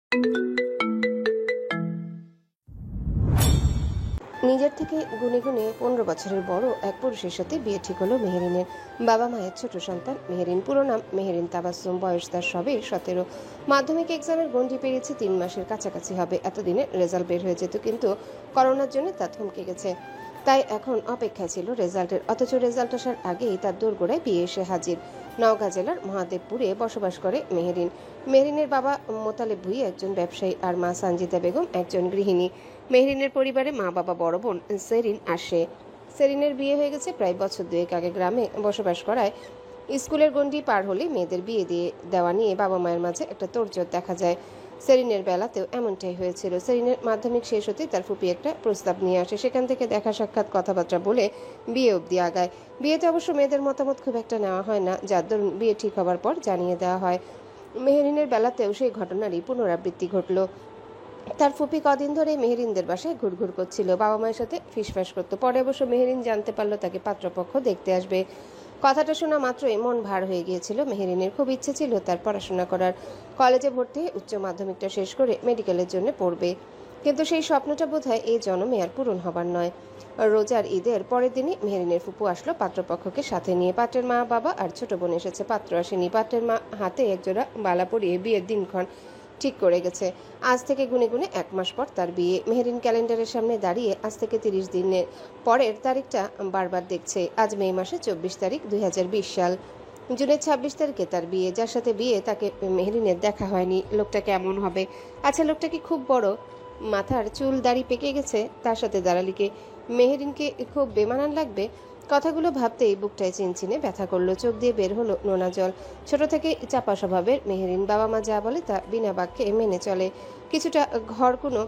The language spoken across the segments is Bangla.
নিজের থেকে গুনে গুনে 15 বছরের বড় এক পুরুষের সাথে বিয়ে ঠিক হলো মেহেরিনের। বাবা মায়ের ছোট সন্তান মেহেরিন। পুরো নাম মেহেরিন তাবাসসুম। বয়স তার সবে 17। মাধ্যমিক এক্সামের গণ্ডি পেরিয়েছে 3 মাসের কাছাকাছি হবে। এতদিনে রেজাল্ট বের হয়ে যেত, কিন্তু করোনার জন্য তা থমকে গেছে। তাই এখন অপেক্ষায় ছিল রেজাল্টের। অথচ রেজাল্ট আসার আগেই তার দোরগোড়ায় বিয়ে এসে হাজির। নওগাঁ জেলার মহাদেবপুরে বসবাস করে মেহেরিন। মেহেরিনের বাবা মোতালেব ভুঁইয়া একজন ব্যবসায়ী আর মা সানজিদা বেগম একজন গৃহিণী। মেহরিনের পরিবারে মা বাবা, বড় বোন সেরিন আসে। সেরিনের বিয়ে হয়ে গেছে প্রায় বছর 2 আগে। গ্রামে বসবাস করায় স্কুলের গণ্ডি পার হলে মেয়েদের বিয়ে দিয়ে দেওয়া নিয়ে বাবা মায়ের মাঝে একটা তোড়জোড় দেখা যায়। সেরিনের বেলাতেও এমনটাই হয়েছিল। সেরিনের মাধ্যমিক শেষ হতে তার ফুপি একটা প্রস্তাব নিয়ে আসে। সেখান থেকে দেখা সাক্ষাৎ, কথাবার্তা বলে বিয়ে অবধি আগায়। বিয়েতে অবশ্য মেয়েদের মতামত খুব একটা নেওয়া হয় না, যার দরুন বিয়ে ঠিক হবার পর জানিয়ে দেওয়া হয়। মেহরিনের বেলাতেও সেই ঘটনারই পুনরাবৃত্তি ঘটল। তার ফুপি কদিন ধরে মেহেরিনদের বাসায় ঘুরঘুর করছিল, বাবা মায়ের সাথে ফিসফাস করতো। পরে অবশ্য মেহেরিন জানতে পারলো তাকে পাত্রপক্ষ দেখতে আসবে। কথাটা শোনা মাত্রই মন ভার হয়ে গিয়েছিল মেহেরিনের। খুব ইচ্ছে ছিল তার পড়াশোনা করার, কলেজে ভর্তি হয়ে উচ্চ মাধ্যমিকটা শেষ করে মেডিকেলের জন্য পড়বে। কিন্তু সেই স্বপ্নটা বোধহয় এই জন্মে আর পূরণ হবার নয়। রোজার ঈদের পরের দিনই মেহেরিনের ফুপু আসলো পাত্রপক্ষকে সাথে নিয়ে। পাত্রের মা বাবা আর ছোট বোন এসেছে, পাত্র আসেনি। পাত্রের মা হাতে একজোড়া বালা পরিয়ে বিয়ের দিনক্ষণ ঠিক করে গেছে। আজ থেকে গুনে গুনে 1 মাস পর তার বিয়ে। মেহেরিন ক্যালেন্ডারের সামনে দাঁড়িয়ে আজ থেকে 30 দিনের পরের তারিখটা বারবার দেখছে। আজ মে মাসে 24 তারিখ 2020 সাল। জুনের 26 তারিখে তার বিয়ে। যার সাথে বিয়ে তাকে মেহেরিনের দেখা হয়নি। লোকটা কেমন হবে? আচ্ছা, লোকটা কি খুব বড়? মাথার চুল দাড়ি পেকে গেছে? তার সাথে দাঁড়ালিকে মেহেরিনকে খুব বেমানান লাগবে। কথাগুলো ভাবতেই বুকটায় চিনচিনে ব্যথা করলো। চোখ দিয়ে বের হলো নোনা জল। ছোট থেকে চাপা স্বভাবের মেহেরিন। বাবা মা যা বলে তা বিনা বাক্যে মেনে চলে। কিছুটা ঘরকুনো,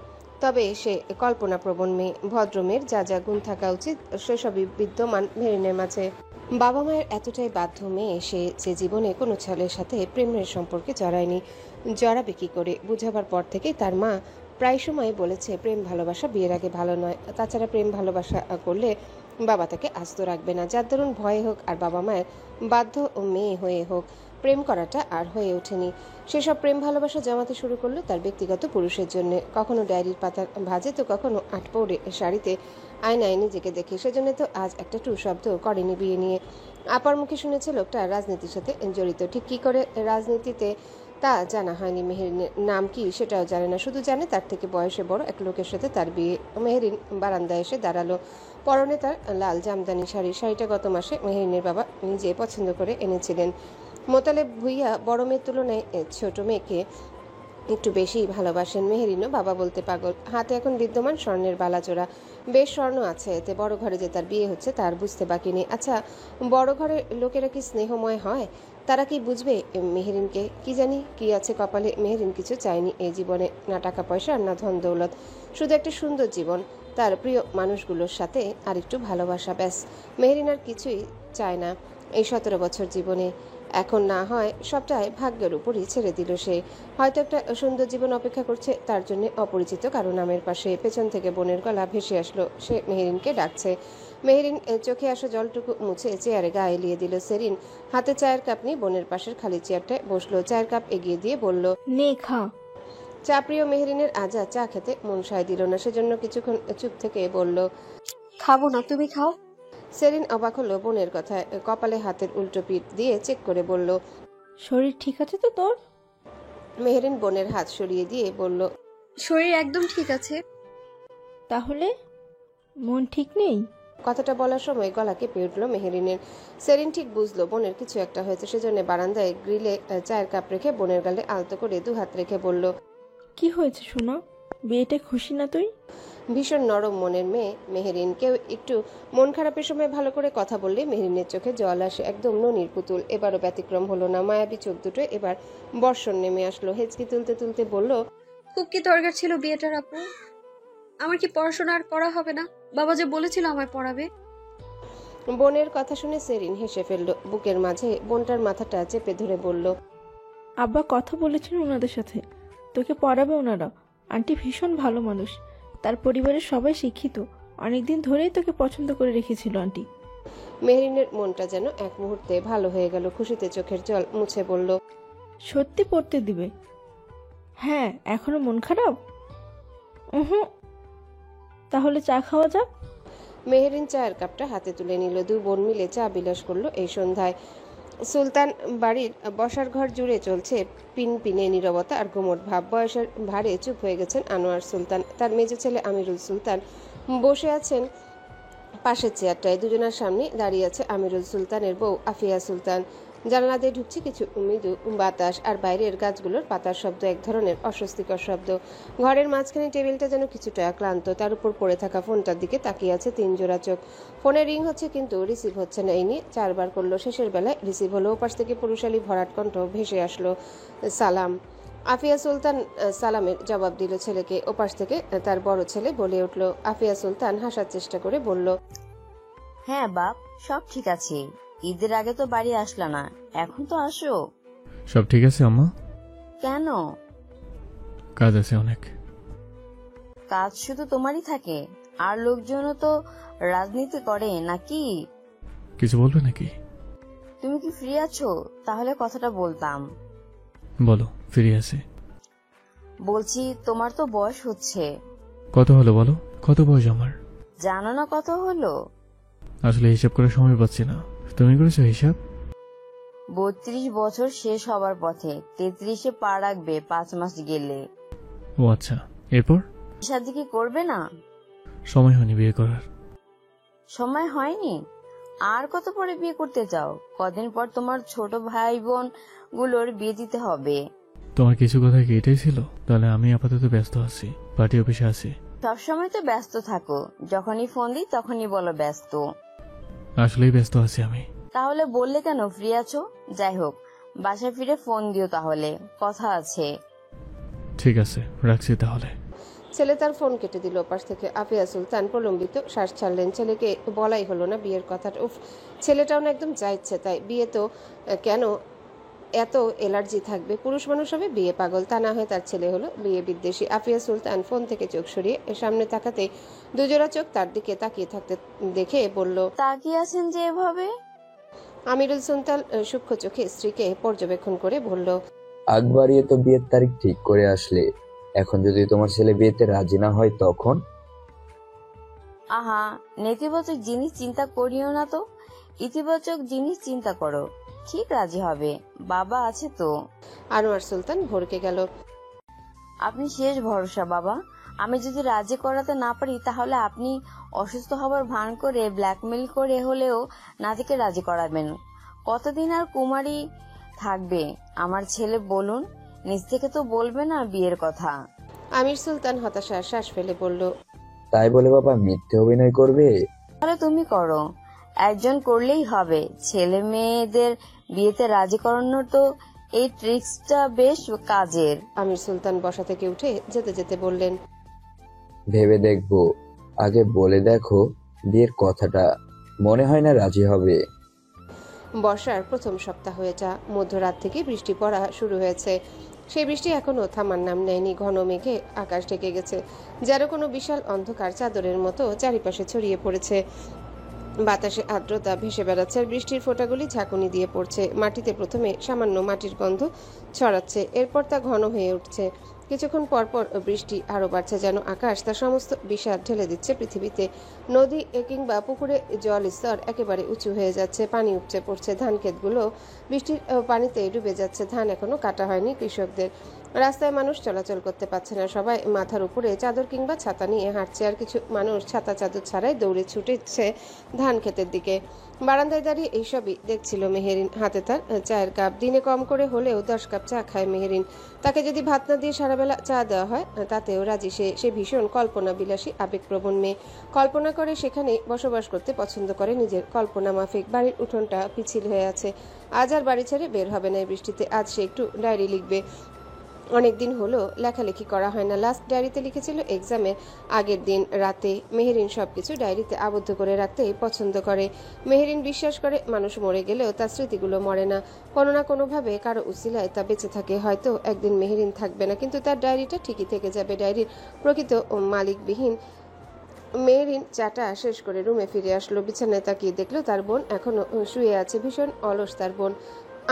তবে সে কল্পনাপ্রবণ মেয়ে। ভদ্র মেয়ের যা যা গুণ থাকা উচিত সেসবই বিদ্যমান মেহেরিনের মাঝে। বাবা মায়ের এতটাই বাধ্য মেয়ে সে, যে জীবনে কোনো ছেলের সাথে প্রেমের সম্পর্কে জড়ায়নি। জড়াবে কি করে? বুঝাবার পর থেকেই তার মা প্রায় সময় বলেছে প্রেম ভালোবাসা বিয়ের আগে ভালো নয়। তাছাড়া প্রেম ভালোবাসা করলে বাবা তাকে আস্ত রাখবে না। যার দরুন ভয়ে হোক আর বাবা মায়ের বাধ্য ও মেয়ে হয়ে হোক, প্রেম করাটা আর হয়ে ওঠেনি। সেসব প্রেম ভালোবাসা জমাতে শুরু করলো তার ব্যক্তিগত পুরুষের জন্য। কখনো ডায়েরির পাতা ভাজে, তো কখনো আটপৌরে শাড়িতে আয়নায় নিজেকে দেখে। সেজন্য তো আজ একটা টু শব্দ করেনি বিয়ে নিয়ে। আপার মুখে শুনেছে লোকটা রাজনীতির সাথে জড়িত। ঠিক কি করে রাজনীতিতে তা জানা হয়নি। মেহেরিনের নাম কি সেটাও জানে না, শুধু জানে তার থেকে বয়সে বড় এক লোকের সাথে তার বিয়ে। মেহেরিন বারান্দায় এসে দাঁড়ালো। পরনে তার লাল জামদানি শাড়ি। শাড়িটা গত মাসে মেহেরিনের বাবা নিজে পছন্দ করে এনেছিলেন। মোতালেব ভুঁইয়া বড় মেয়ের তুলনায় ছোট মেয়েকে একটু বেশি ভালোবাসেন। মেহেরিনও বাবা বলতে পাগল। হাতে এখন বিদ্যমান স্বর্ণের বালাজোড়া। বেশ স্বর্ণ আছে এতে। বড় ঘরে যে তার বিয়ে হচ্ছে তার বুঝতে বাকি নেই। আচ্ছা, বড় ঘরের লোকেরা কি স্নেহময় হয়? তারা কি বুঝবে মেহেরিনকে? কি জানি কি আছে কপালে। মেহেরিন কিছু চায়নি এই জীবনে, না টাকা পয়সা আর না ধন দৌলত। শুধু একটা সুন্দর জীবন, তার প্রিয় মানুষগুলোর সাথে আর একটু ভালোবাসা, ব্যাস। মেহেরিন আর কিছুই চায় না এই 17 বছর জীবনে। এখন না হয় সবটাই ভাগ্যের উপরই ছেড়ে দিল সে। হয়তো একটা সুন্দর জীবন অপেক্ষা করছে তার জন্য অপরিচিত কারো নামের পাশে। পেছন থেকে বোনের গলা ভেসে আসলো, সে মেহেরিনকে ডাকছে। মেহেরিন চোখে আসা জলটুকু মুছে চেয়ারে গা এলিয়ে দিল। সেরিন হাতে চায়ের কাপ নিয়ে বোনের পাশের খালি চেয়ারটায় বসলো। চায়ের কাপ এগিয়ে দিয়ে বলল, নে খা। চা প্রিয় মেহেরিনের আজ আর চা খেতে মন সায় দিল না। সেজন্য কিছুক্ষণ চুপ থেকে বলল, খাবো না, তুমি খাও। সেরিন অবাক হলো বোনের কথায়। কপালে হাতের উল্টো পিঠ দিয়ে চেক করে বলল, শরীর ঠিক আছে তো তোর? মেহেরিন বোনের হাত সরিয়ে দিয়ে বলল, শরীর একদম ঠিক আছে। তাহলে মন ঠিক নেই? কথাটা বলার সময় গলা কেঁপে উঠল মেহেরিনের। সেরিন ঠিক বুঝলো বোনের কিছু একটা হয়েছে। সেজন্য বারান্দায় গ্রিলে চায়ের কাপ রেখে বোনের গালে আলতো করে 2 হাত রেখে বলল, কি হয়েছে সোনা? বিয়েতে খুশি না তুই? ভীষণ নরম মনের মেয়ে মেহেরিন। কেউ একটু মন খারাপের সময় ভালো করে কথা বললে মেহেরিনের চোখে জল আসে। একদম ননির পুতুল। এবারও ব্যতিক্রম হলো না। মায়াবী চোখ দুটো এবার বর্ষণ নেমে আসলো। হেঁচকি তুলতে তুলতে বলল, খুব কি দরকার ছিল বিয়েটার আপু? আমার কি পড়াশোনা আর করা হবে না? বাবা যে বলেছিল আমায় পড়াবে। বোনের কথা শুনে সেরিন হেসে ফেলল। বুকের মাঝে বোনটার মাথাটা চেপে ধরে বলল, আব্বা কথা বলেছেন ওনাদের সাথে, তোকে পড়াবে ওনারা। আন্টি ভীষণ ভালো মানুষ, তার পরিবারের সবাই শিক্ষিত। অনেকদিন ধরেই তোকে পছন্দ করে রেখেছিল আন্টি। মেহেরিনের মনটা যেন এক মুহূর্তে ভালো হয়ে গেল। খুশিতে চোখের জল মুছে বলল, সত্যি পড়তে দিবে? হ্যাঁ, এখনো মন খারাপ? হুম। তাহলে চা খাওয়া যাক। মেহেরিন চায়ের কাপটা হাতে তুলে নিল। দু বোন মিলে চা বিলাস করলো এই সন্ধ্যায়। সুলতান বাড়ির বসার ঘর জুড়ে চলছে পিনপিনে নীরবতা আর গুমোট ভাব। বয়সের ভারে চুপ হয়ে গেছেন আনোয়ার সুলতান। তার মেজ ছেলে আমিরুল সুলতান বসে আছেন পাশের চেয়ারটায়। দুজনের সামনে দাঁড়িয়ে আছে আমিরুল সুলতানের বউ আফিয়া সুলতান। জানালা দিয়ে ঢুকছে কিছু মৃদু বাতাস, আর বাইরের গাছগুলোর পাতার শব্দ এক ধরনের অস্বস্তিকর শব্দ। ঘরের মাঝখানে টেবিলটা যেন কিছুটা ক্লান্ত, তার উপর পড়ে থাকা ফোনটার দিকে তাকিয়ে আছে 3 জোড়া চোখ। ফোনে রিং হচ্ছে কিন্তু রিসিভ হচ্ছে না। এই নিয়ে 4 বার করলো, শেষের বেলায় রিসিভ হলো। ওপাশ থেকে পুরুষালী ভরাট কণ্ঠ ভেসে আসলো, সালাম। আফিয়া সুলতান সালামের জবাব দিল ছেলেকে। ওপাশ থেকে তার বড় ছেলে বলে উঠল। আফিয়া সুলতান হাসার চেষ্টা করে বলল, হ্যাঁ বাপ, সব ঠিক আছে। ঈদের আগে তো বাড়ি আসলা না, এখন তো আসো। সব ঠিক আছে আম্মা? কেন? কাজ আছে অনেক। কাজ শুধু তোমারই থাকে? আর লোকজনও তো রাজনীতি করে নাকি? কিছু বলবে নাকি? তুমি কি ফ্রি আছো? তাহলে কথাটা বলতাম। বলো, ফিরে আছে। বলছি তোমার তো বয়স হচ্ছে। কত হলো বলো? কত বয়স আমার? জানো না কত হলো? আসলে হিসাব করার সময় পাচ্ছি না। তুমি করেছো হিসাব? 32 বছর শেষ হবার পথে, 33-এ পা রাখবে 5 মাস গেলে। ও আচ্ছা, এরপর? শাদি কি করবে না? সময় হয়নি বিয়ে করার। সময় হয়নি? আর কত পরে বিয়ে করতে চাও? কদিন পর তোমার ছোট ভাই বোন গুলোর বিয়ে দিতে হবে। তোমার কিছু কথা কি এটাই ছিল? তাহলে আমি আপাতত ব্যস্ত আছি, পার্টি অফিসে আছি। সবসময় তো ব্যস্ত থাকো, যখনই ফোন দিই তখনই বলো ব্যস্ত। আসলেই ব্যস্ত আছি আমি। তাহলে বললে কেন ফ্রি আছো? যাই হোক, বাসায় ফিরে ফোন দিও, তাহলে কথা আছে। ঠিক আছে, রাখছি তাহলে। ছেলে তার ফোন কেটে দিল। ওপাশ থেকে আফিয়া সুলতান প্রলম্বিত শ্বাস ছাড়লেন। ছেলেকে বলাই হলো না বিয়ের কথাটা। উফ, ছেলেটাও না একদম যা ইচ্ছে তাই। বিয়ে তো কেন এত এলার্জি থাকবে? পুরুষ মানুষ হবে বিয়ে পাগল, তা না হয় তার ছেলে হলো বিয়ে বিদ্বেষী। আফিয়া সুলতান ফোন থেকে চোখ সরিয়ে সামনে তাকাতে দুজোড়া চোখ তার দিকে তাকিয়ে থাকতে দেখে বলল, তাকিয়ে আছেন যে এভাবে? আমিরুল সুলতান সূক্ষ্ম চোখে স্ত্রীকে পর্যবেক্ষণ করে বলল, আগ বাড়িয়ে তো বিয়ের তারিখ ঠিক করে আসলে, এখন যদি তোমার ছেলে বিয়েতে রাজি না হয় তখন? আহা, নেতিবাচক জিনিস চিন্তা করিও না তো, ইতিবাচক জিনিস চিন্তা করো। ঠিক রাজি হবে, বাবা আছে তো। আনোয়ার সুলতান ভরকে গেল। আপনি শেষ ভরসা বাবা। আমি যদি রাজি করাতে না পারি তাহলে আপনি অসুস্থ হবার ভান করে ব্ল্যাকমেল করে হলেও নাতিকে রাজি করাবেন। কতদিন আর কুমারী থাকবে আমার ছেলে বলুন? নিজ থেকে তো বলবে না বিয়ের কথা। আমির সুলতান হতাশার শ্বাস ফেলে বলল, তাই বলে বাবা মিথ্যে অভিনয় করবে? তাহলে তুমি করো, একজন করলেই হবে। ছেলে মেয়েদের বিয়েতে রাজি করানোর তো এই ট্রিক্সটা বেশ কাজের। আমির সুলতান বসা থেকে উঠে যেতে যেতে বললেন, ভেবে দেখবো, আগে বলে দেখো বিয়ের কথাটা, মনে হয় না রাজি হবে। বর্ষার প্রথম সপ্তাহ এটা। মধ্যরাত থেকে বৃষ্টি পড়া শুরু হয়েছে। সেই বৃষ্টি এখনো থামার নাম নেয়নি। ঘন মেঘে আকাশ ঢেকে গেছে, যেন কোনো বিশাল অন্ধকার চাদরের মতো চারিপাশে ছড়িয়ে পড়েছে। বাতাসে আর্দ্রতা ভেসে বেড়াচ্ছে, আর বৃষ্টির ফোঁটাগুলি ঝাঁকুনি দিয়ে পড়ছে। মাটিতে প্রথমে সামান্য মাটির গন্ধ ছড়াচ্ছে, এরপর তা ঘন হয়ে উঠছে। কিছুক্ষণ পরপর বৃষ্টি আরও বাড়ছে, যেন আকাশ তার সমস্ত বিষাদ ঢেলে দিচ্ছে পৃথিবীতে। নদী কিংবা পুকুরে জল স্তর একেবারে উঁচু হয়ে যাচ্ছে, পানি উপচে পড়ছে। ধান ক্ষেতগুলো বৃষ্টির পানিতে ডুবে যাচ্ছে। ধান এখনো কাটা হয়নি কৃষকদের। রাস্তায় মানুষ চলাচল করতে পারছে না, সবাই মাথার উপরে চাদর কিংবা ছাতা নিয়ে হাঁটছে, আর কিছু মানুষ ছাতা চাদর ছাড়াই দৌড়ে ছুটেছে ধান ক্ষেতের দিকে। বারান্দায় দাঁড়িয়ে এইসবই দেখছিল মেহেরিন। হাতে তার চায়ের কাপ। দিনে কম করে হলেও 10 কাপ চা খায় মেহেরিন। তাকে যদি ভাত না দিয়ে সারাবেলা চা দেওয়া হয় তাতেও রাজি সে ভীষণ কল্পনা বিলাসী, আবেগপ্রবণ মেয়ে। কল্পনা করে সেখানে বসবাস করতে পছন্দ করে। নিজের কল্পনা মাফিক বাড়ির উঠোনটা পিছিল হয়ে আছে। আজ আর বাড়ি ছেড়ে বের হবে না এই বৃষ্টিতে। আজ সে একটু ডায়েরি লিখবে। অনেকদিন হলো লেখালেখি করা হয় না। লাস্ট ডায়েরিতে লিখেছিল এক্সামের আগের দিন রাতে। মেহেরিন সবকিছু ডায়েরিতে আবদ্ধ করে রাখতে পছন্দ করে। মেহেরিন বিশ্বাস করে মানুষ মরে গেলেও তার স্মৃতিগুলো মরে না, কোনো না কোনোভাবে কারো উসিলায় তা বেঁচে থাকে। হয়তো একদিন মেহেরিন থাকবে না, কিন্তু তার ডায়েরিটা ঠিকই থেকে যাবে। ডায়েরির প্রকৃত মালিকবিহীন। মেহেরিন চাটা শেষ করে রুমে ফিরে আসলো। বিছানায় তাকিয়ে দেখলো তার বোন এখনো শুয়ে আছে। ভীষণ অলস তার বোন।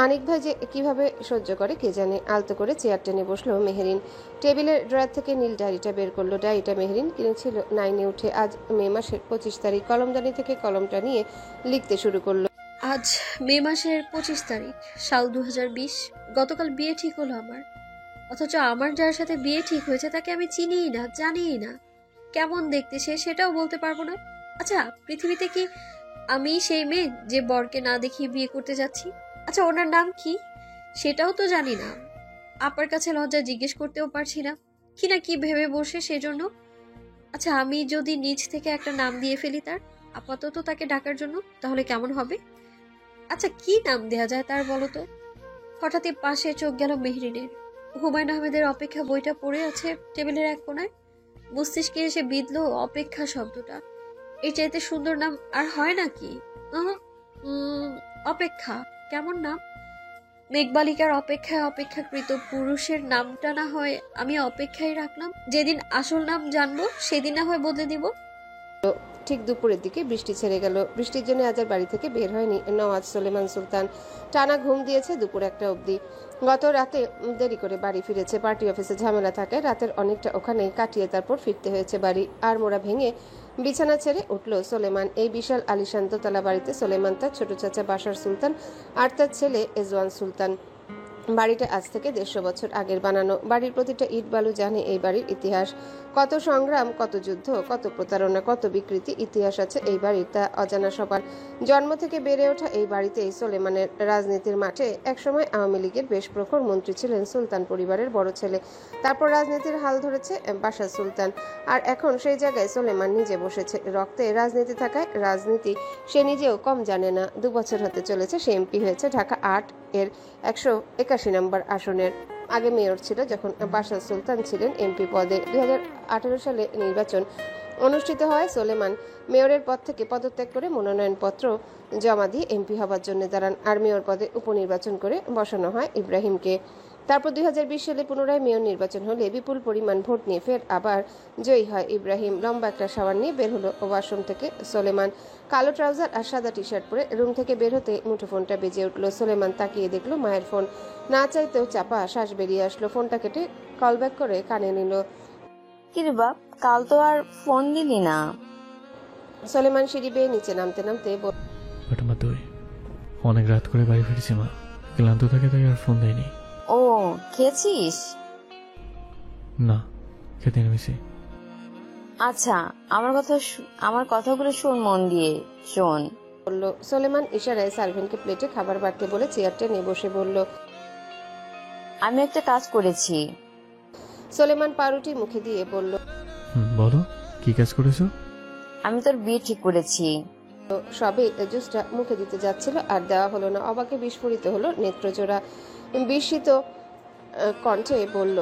আনিক ভাই যে কিভাবে সহ্য করে কে জানে। আলতো করে চেয়ার টেনে বসলো মেহেরিন। টেবিলের ড্রয়ার থেকে নীল ডায়েরিটা বের করলো। ডায়েরিটা মেহেরিন কিনেছিল 9-এ উঠে। আজ মে মাসের 25 তারিখ। কলমদানি থেকে কলমটা নিয়ে লিখতে শুরু করলো। আজ মে মাসের 25 তারিখ, সাল 2020। গতকাল বিয়ে ঠিক হলো আমার, অথচ আমার যার সাথে বিয়ে ঠিক হয়েছে তাকে আমি চিনিই না, জানিই না। কেমন দেখতে সে সেটাও বলতে পারবো না। আচ্ছা, পৃথিবীতে কি আমি সেই মেয়ে যে বরকে না দেখিয়ে বিয়ে করতে যাচ্ছি? আচ্ছা, ওনার নাম কি সেটাও তো জানি না। আপার কাছে লজ্জা জিজ্ঞেস করতেও পারছি না, কি না কি ভেবে বসে সেজন্য। আচ্ছা, আমি যদি নিজ থেকে একটা নাম দিয়ে ফেলি তার, আপাতত তাকে ডাকার জন্য, তাহলে কেমন হবে? আচ্ছা, কি নাম দেয়া যায় তার বলো তো? হঠাৎই পাশে চোখ গেল মেহরিনের। হুমায়ুন আহমেদের অপেক্ষা বইটা পড়ে আছে টেবিলের এক কোনায়। মস্তিষ্কে এসে বিঁধলো অপেক্ষা শব্দটা। এর চাইতে সুন্দর নাম আর হয় নাকি? অপেক্ষা কেমন নাম? মেঘবালিকার অপেক্ষায় অপেক্ষাকৃত পুরুষের নামটা না হয় আমি অপেক্ষায় রাখলাম, যেদিন আসল নাম জানবো সেদিন না হয় বদলে দিব। ঠিক দুপুরের দিকে বৃষ্টি ছেড়ে গেল। বৃষ্টির জন্য আজ আর বাড়ি থেকে বের হয়নি নওয়াজ সোলেমান সুলতান। টানা ঘুম দিয়েছে দুপুর 1টা অবধি। গত রাতে দেরি করে বাড়ি ফিরেছে। পার্টি অফিসে ঝামেলা থাকে, রাতের অনেকটা ওখানেই কাটিয়ে তারপর ফিরতে হয়েছে বাড়ি। আর মোড়া ভেঙে বিছানা ছেড়ে উঠল সোলেমান। এই বিশাল আলিশান দোতলা বাড়িতে সোলেমান, তার ছোট চাচা বাশার সুলতান আর তার ছেলে এজওয়ান সুলতান। বাড়িটা আজ থেকে 150 বছর আগের বানানো। বাড়ির প্রতিটা ইট বালু জানে এই বাড়ির ইতিহাস। কত সংগ্রাম, কত যুদ্ধ, কত প্রতারণা, কত বিকৃতি ইতিহাস আছে এই বাড়ির, তা অজানা সবার। জন্ম থেকে বেড়ে ওঠা এই বাড়িতেই সোলেমানের রাজনীতির মাঠে একসময় আওয়ামী লীগের বেশ প্রখর মন্ত্রী ছিলেন সুলতান পরিবারের বড় ছেলে। তারপর রাজনীতির হাল ধরেছে বাশার সুলতান, আর এখন সেই জায়গায় সোলেমান নিজে বসেছে। রক্তে রাজনীতি থাকায় রাজনীতি সে নিজেও কম জানে না। 2 বছর হতে চলেছে সে এমপি হয়েছে ঢাকা 8 এর 181 নম্বর আসনের। আগে মেয়র ছিল যখন বাশার সুলতান ছিলেন এমপি পদে। 2018 সালে নির্বাচন অনুষ্ঠিত হয়। সোলেমান মেয়রের পদ থেকে পদত্যাগ করে মনোনয়নপত্র জমা দিয়ে এমপি হবার জন্য দাঁড়ান। আর মেয়র পদে উপনির্বাচন করে বসানো হয় ইব্রাহিমকে। তারপর 2020 সালে পুনরায় মেয়র নির্বাচন হলে বিপুল পরিমাণ ভোট নিয়ে ফের আবার জয়ী হয় ইব্রাহিম। লম্বা একটা শাওয়ার নিয়ে বের হলো ওয়াশরুম থেকে সোলেমান। কালো ট্রাউজার আর সাদা টি শার্ট পরে রুম থেকে বের হতে মুঠোফোনটা বেজে উঠল। সোলেমান তাকিয়ে দেখলো মায়ের ফোন। না চাইতেও চাপা শ্বাস বেরিয়ে আসলো। ফোনটা কেটে কল ব্যাক করে কানে নিল। কিরে বাপ, কাল তো আর ফোন দিলি না। সোলেমান সিঁড়ি বেয়ে নিচে নামতে নামতে বাটমা তুই অনেক রাত করে বাড়ি ফিরেছি মা, ক্লান্ত থাকে তাই আর ফোন দেয়নি। ও, খেয়েছিস? না, খেতে নেমেছি। আচ্ছা, আমার কথাগুলো শোন, মন দিয়ে শোন। বলল। সোলেমান ইশারায় সার্ভেন্টকে প্লেটে খাবার বাড়তে বলে চেয়ার টেনে বসে বলল, আমি একটা কাজ করেছি। সোলেমান পাউরুটি মুখে দিয়ে বলল, বলো কি কাজ করেছো? আমি তোর বিয়ে ঠিক করেছি। সবে জুসটা মুখে দিতে যাচ্ছিল আর দেওয়া হলো না। অবাকে বিস্ফোরিত হলো নেত্রজোড়া। বিস্মিত কণ্ঠে বলল,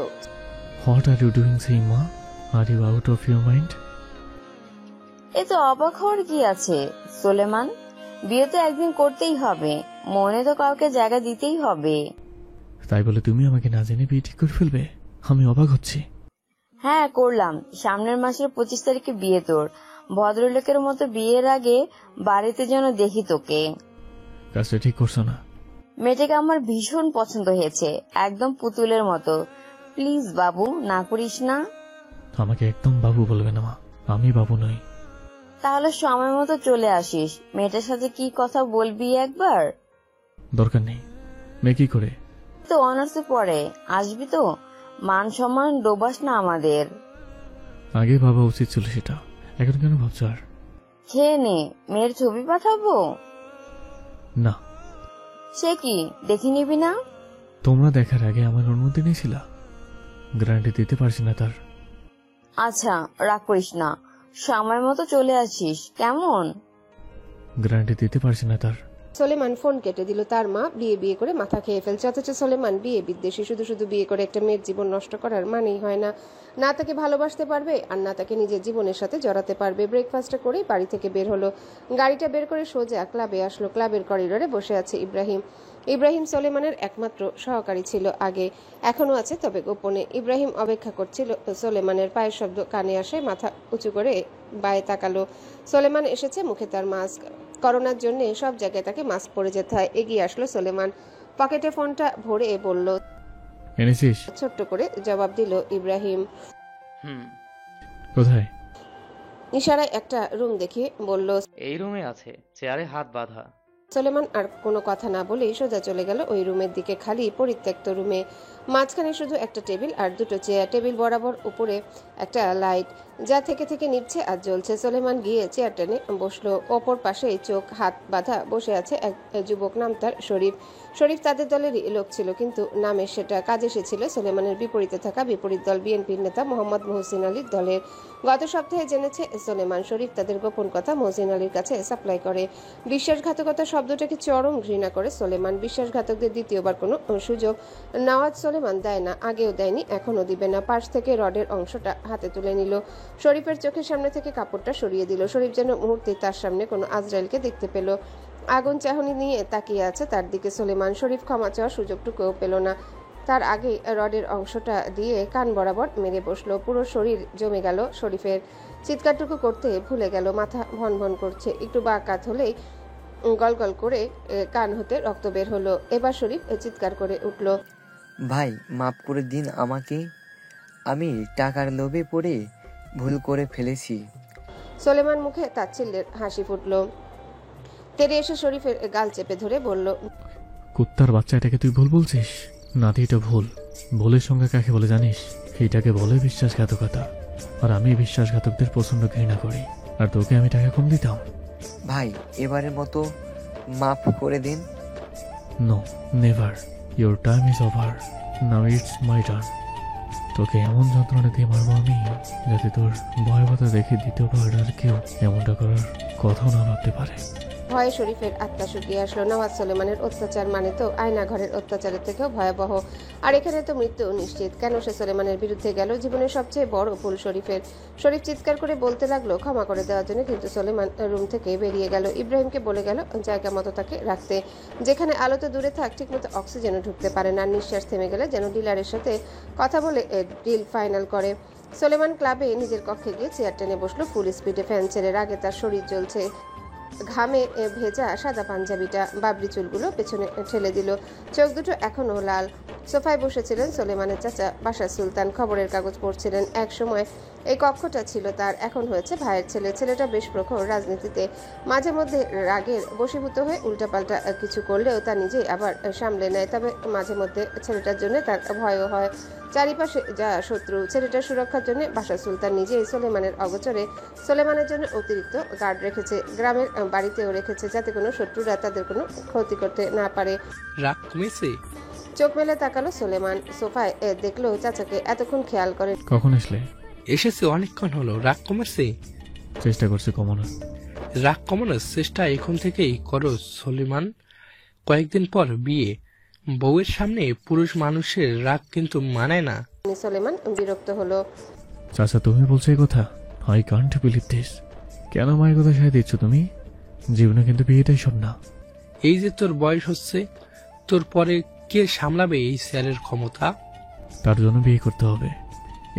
what are you doing Saima? Are you out of your mind? এ তো অবাক হওয়ার কি আছে সোলেমান, বিয়ে তো একদিন করতেই হবে, মনে তো কাউকে জায়গা দিতেই হবে। তাই বলে তুমি আমাকে না জেনে বিয়ে ঠিক করে ফেলবে? আমি অবাক হচ্ছি। হ্যাঁ, করলাম। সামনের মাসের 25 তারিখে বিয়ে তোর। ভদ্রলোকের মতো বিয়ের আগে বাড়িতে যেন দেখি তোকে। কাজটা ঠিক করছো না। মেয়েটাকে আমার ভীষণ পছন্দ হয়েছে, একদম পুতুলের মতো। প্লিজ বাবু, না করিস না। আমাকে একদম বাবু বলবে না মা, আমি বাবু নই। তাহলে সময় মতো চলে আসিস। মেয়েটার সাথে কি কথা বলবি একবার? দরকার নেই। মেয়ে কি করে? তো অনার্সে পড়ে, আসবি তো? মান সম্মান ডোবাস না আমাদের। আগে ভাবা উচিত ছিল সেটা, এখন কেন ভাবছো? আর খেয়ে নে, মেয়ের ছবি পাঠাবো? না। সে কি, দেখে নিবি না? তোমরা দেখার আগে আমার অনুমতি নিয়েছিল, গ্যারান্টি দিতে পারছি না তার। আচ্ছা, রাগ করিস না, সময় মতো চলে আসিস কেমন? গ্যারান্টি দিতে পারছি না তার। সোলেমান ফোন কেটে দিল। তার মা বিয়ে বিয়ে করে মাথা খেয়ে ফেলছে, অথচ সোলেমান বিয়ে বিদ্বেষী। শুধু শুধু বিয়ে করে একটা মেয়ের জীবন নষ্ট করার মানেই হয় না। না তাকে ভালোবাসতে পারবে আর না তাকে নিজের জীবনের সাথে জড়াতে পারবে। ব্রেকফাস্টটা করেই বাড়ি থেকে বের হলো। গাড়িটা বের করে সোজা ক্লাবে আসলো। ক্লাবের করিডোরে বসে আছে ইব্রাহিম। ইব্রাহিম সোলেমানের একমাত্র সহকারী ছিল আগে, এখনো আছে তবে গোপনে। ইব্রাহিম অপেক্ষা করছিল সোলেমানের পায়ের শব্দ কানে আসে। মাথা উঁচু করে বায়ে তাকালো। সোলেমান এসেছে, মুখে তার মাস্ক। করোনার জন্য সব জায়গায় তাকে মাস্ক পরে যেতে হয়। এগিয়ে আসলো সোলেমান। পকেটে ফোনটা ভরে বলল। এনেছিস? ছোট্ট করে জবাব দিল ইব্রাহিম। কোথায়? ইশারায় একটা রুম দেখিয়ে বলল। এই রুমে আছে, চেয়ারে হাত বাঁধা। সোলেমান আর কোনো কথা না বলেই সোজা চলে গেল ওই রুমের দিকে। খালি পরিত্যক্ত রুমে, মাঝখানে শুধু একটা টেবিল আর দুটো চেয়ার। টেবিল বরাবর উপরে একটা লাইট, যা থেকে থেকে নিচ্ছে আর জ্বলছে। সোলেমান গিয়ে চেয়ার টেনে বসলো। অপর পাশে চোখ হাত বাঁধা বসে আছে এক যুবক, নাম তার শরীফ। শরীফ তাদের দলেরই লোক ছিল, কিন্তু নামে সেটা কাজে এসেছিল সোলেমানের বিপরীতে থাকা বিপরীত দল বিএনপির নেতা মোহাম্মদ মহসিন আলীর দলের। গত সপ্তাহে জেনেছে সোলেমান শরীফ তাদের গোপন কথা মহসিন আলীর কাছে সাপ্লাই করে। বিশ্বাসঘাতকতা শব্দটাকে চরম ঘৃণা করে সোলেমান। বিশ্বাসঘাতকদের দ্বিতীয়বার কোনো সুযোগ নওয়াজ সোলেমান দেয় না, আগেও দেয়নি, এখনও দিবে না। পাশ থেকে রডের অংশটা হাতে তুলে নিল। শরীফের চোখের সামনে থেকে কাপড়টা সরিয়ে দিল। শরীফ যেন মুহূর্তে তার সামনে কোনো আজরাইলকে দেখতে পেল। আগুন চাহনি নিয়ে তাকিয়ে আছে তার দিকে সোলেমান। শরীফ ক্ষমা চাওয়ার সুযোগটুকুও পেল না। তার আগে রডের অংশটা দিয়ে কান বরাবর মেরে বসলো। পুরো শরীর জমে গেল শরীফের। চিৎকারটুকু করতে ভুলে গেল। মাথা ভন ভন করছে। একটু বাঁকাত হলেই গলগল করে কান হতে রক্ত বের হলো। এবার শরীফ চিৎকার করে উঠল। ভাই মাফ করে দিন আমাকে, আমি টাকার লোভে পড়ে ভুল করে ফেলেছি। সোলেমান মুখে তাচ্ছিল্যের হাসি ফুটল। তেরে এসে শরীফের গাল চেপে ধরে বলল। কুত্তার বাচ্চা, এটাকে তুই ভুল বলছিস? নাতি, এটা ভুল। ভুলের সঙ্গে কাকে বলে জানিস? এটাকে বলে বিশ্বাসঘাতকতা। আর আমি বিশ্বাসঘাতকদের প্রচন্ড ঘৃণা করি। আর তোকে আমি টাকা কম দিতাম? ভাই এবারের মতো মাফ করে দিন। No, never. Your time is over. Now it's my turn. তোকে এমন যন্ত্রণা দিয়ে মারবো আমি, যাতে তোর ভয়াবহতা দেখে দ্বিতীয়বার আর কেউ এমনটা করার কথাও না ভাবতে পারে। ভয়ে শরীফের আত্মা শুকিয়ে আসলো। নওয়াজ সোলেমানের অত্যাচার মানে তো আয়না ঘরের অত্যাচারের থেকেও ভয়াবহ। আর এখানে তো মৃত্যু নিশ্চিত। কেন সে সোলেমানের বিরুদ্ধে গেল? জীবনের সবচেয়ে বড় ভুল শরীফের। শরীফ চিৎকার করে বলতে লাগলো ক্ষমা করে দেওয়ার জন্য, কিন্তু সোলেমান রুম থেকে বেরিয়ে গেল। ইব্রাহিমকে বলে গেল জায়গা মতো তাকে রাখতে, যেখানে আলো তো দূরে থাক, ঠিকমতো অক্সিজেনও ঢুকতে পারে না। নিঃশ্বাস থেমে গেলে যেন ডিলারের সাথে কথা বলে ডিল ফাইনাল করে। সোলেমান ক্লাবে নিজের কক্ষে গিয়ে চেয়ার টেনে বসলো। ফুল স্পিডে ফ্যান ছেড়ে। রাগে তার শরীর জ্বলছে। ঘামে ভেজা সাদা পাঞ্জাবিটা, বাবরি চুলগুলো পেছনে ঠেলে দিল। চোখ দুটো এখনো লাল। সোফায় বসেছিলেন সোলেমানের চাচা বাশার সুলতান, খবরের কাগজ পড়ছিলেন। এক সময় এই কক্ষটা ছিল তার, এখন হয়েছে ভাইয়ের ছেলে। ছেলেটা বেশ প্রখর রাজনীতিতে, মাঝে মধ্যে রাগের বশীভূত হয়ে উল্টাপাল্টা কিছু করলেও তা নিজেই আবার সামলে নেয়। তবে মাঝে মধ্যে ছেলেটার জন্য তার ভয়ও হয়। চারিপাশে যা শত্রু, ছেলেটার সুরক্ষার জন্য বাশার সুলতান নিজেই সোলেমানের অগোচরে সোলেমানের জন্য অতিরিক্ত গার্ড রেখেছে। গ্রামের বাড়িতেও রেখেছে, যাতে কোনো শত্রুরা তাদের কোনো ক্ষতি করতে না পারে। রাগ কমেছে? চোখ মেলে তাকালো সোলেমান। সোফায় দেখলো চাচাকে এতক্ষণ খেয়াল করে। কখন আসলে? এসেছে অনেকক্ষণ হলো। রাগ কমেছে? চেষ্টা করছি কমানোর। রাগ কমানোর চেষ্টা এখন থেকেই করো সলিমান। কয়েকদিন পর বিয়ে, বউয়ের সামনে পুরুষ মানুষের রাগ কিন্তু মানায় না। সোলেমান বিরক্ত হলো। চাচা, তুমি বলছো এই কথা? I can't believe this. কেন মায়ের কথা সায় দিচ্ছ তুমি? জীবনে কিন্তু বিয়েটাই সব না। এই যে তোর বয়স হচ্ছে, তোর পরে কে সামলাবে এই স্যারের ক্ষমতা? তার জন্য বিয়ে করতে হবে।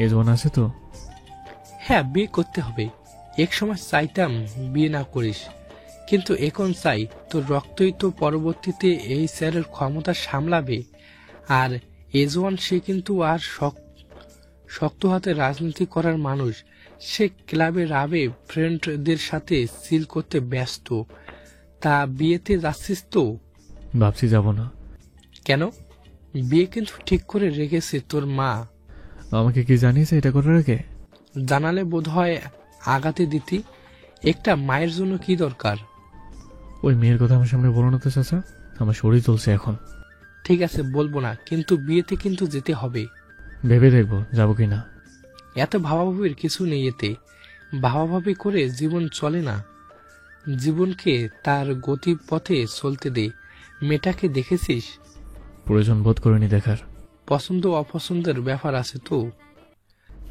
এজওয়ান আছে তো? হ্যাঁ, বিয়ে করতে হবে। এক সময় চাইতাম বিয়ে না করিস, কিন্তু এখন চাই তোর রক্তই তো পরবর্তীতে এই স্যারের ক্ষমতা সামলাবে। আর এজওয়ান সে কিন্তু আর শক্ত হাতে রাজনীতি করার মানুষ। সে ক্লাবে রাবে ফ্রেন্ডদের সাথে সিল করতে ব্যস্ত। তা বিয়েতে যাচ্ছিস তো? ভাবছি যাব না। কেন? বিয়ে কিন্তু ঠিক করে রেখেছে তোর মা। আমাকে কি জানিয়েছে এটা করার আগে? জানালে বোধ হয় আগাতে দিতি। একটা মায়ের জন্য কি দরকার? ওই মেয়ের কথা আমার সামনে বলো না তো চাচা, আমার শরীর চলছে এখন। ঠিক আছে, বলবো না, কিন্তু বিয়েতে কিন্তু যেতে হবে। ভেবে দেখবো যাবো কিনা। এত ভাবাভাবির কিছু নেই এতে। ভাবাভাবি করে জীবন চলে না। জীবনকে তার গতি পথে চলতে দে। মেয়েটাকে দেখেছিস? প্রয়োজন বোধ করিনি দেখার। পছন্দ অপছন্দের ব্যাপার আছে তো।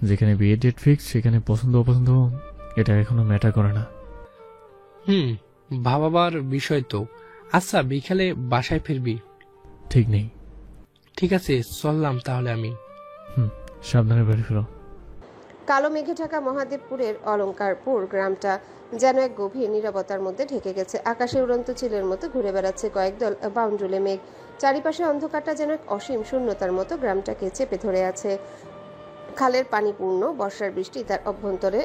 যেখানে বিয়ে ডেট ফিক্স, সেখানে পছন্দ অপছন্দ এটা এখনো ম্যাটার করে না। ভাবাবার বিষয় তো। আচ্ছা, বিকালে বাসায় ফিরবি? ঠিক নেই। ঠিক আছে, চললাম তাহলে আমি। সাবধানে বাড়ি ফেরো। কালো মেঘে ঢাকা মহাদেবপুরের অলঙ্কারপুর গ্রামটা যেন এক গভীর নীরবতার মধ্যে ঢেকে গেছে। আকাশে উড়ন্ত চিলের মতো ঘুরে বেড়াচ্ছে কয়েকদল বাউন্ডুলে মেঘ। চারিপাশে অন্ধকারটা যেন এক অসীম শূন্যতার মতো গ্রামটাকে চেপে ধরে আছে। খালের পানি পূর্ণ, বর্ষার বৃষ্টি তার অভ্যন্তরে